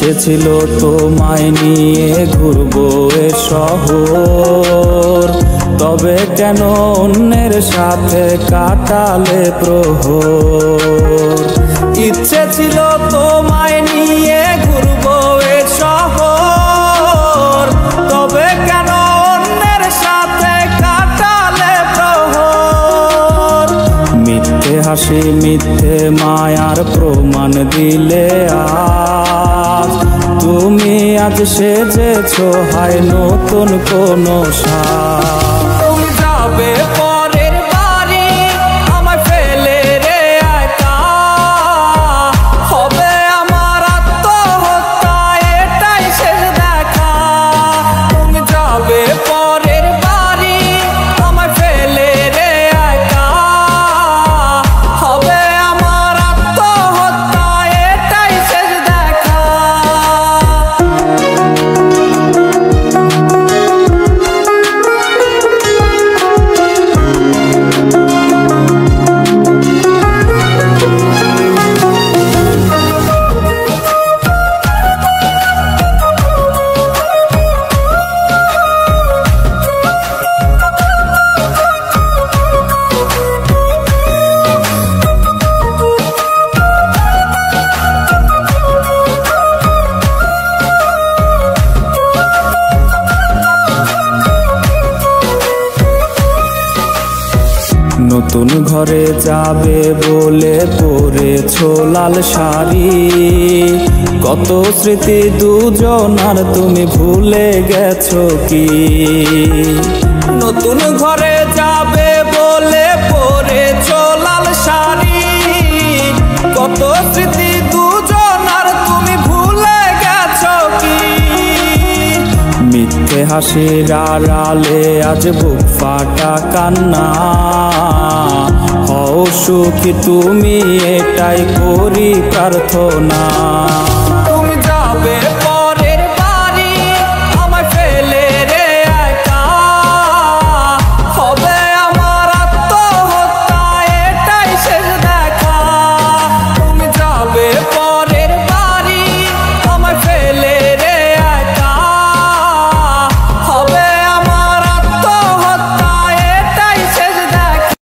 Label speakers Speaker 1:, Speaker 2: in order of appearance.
Speaker 1: ইচ্ছে ছিল তোমায় নিয়ে ঘুরবো এ শহর, তবে কেন অন্যের সাথে কাটালে প্রহর। ইচ্ছে ছিল তোমায় নিয়ে ঘুরবো এ শহর, তবে কেন অন্যের সাথে কাটালে প্রহর। মিথ্যে হাসি মিথ্যে মায়ার প্রমাণ দিলে আজ, তুমি আজ সেজেছো হায় নতুন কোনো সাজ। তুমি যাবে পরের বাড়ি আমায় ফেলে রে একা, হবে আমার আত্মহত্যা এটাই শেষ দেখা। তুমি যাবে পরের বাড়ি আমায় ফেলে রে একা, হবে আমার আত্মহত্যা এটাই শেষ দেখা। নতুন ঘরে যাবে বলে পরেছো লাল শাড়ি, কত স্মৃতি দুজনার তুমি ভুলে গেছো কি? নতুন ঘরে যাবে বলে পরেছো লাল শাড়ি, কত স্মৃতি দুজনার তুমি ভুলে গেছো কি? মিথ্যে হাসির আড়ালে আজ বুক ফাটা কান্না, হও সুখী তুমি এটাই করি প্রার্থনা।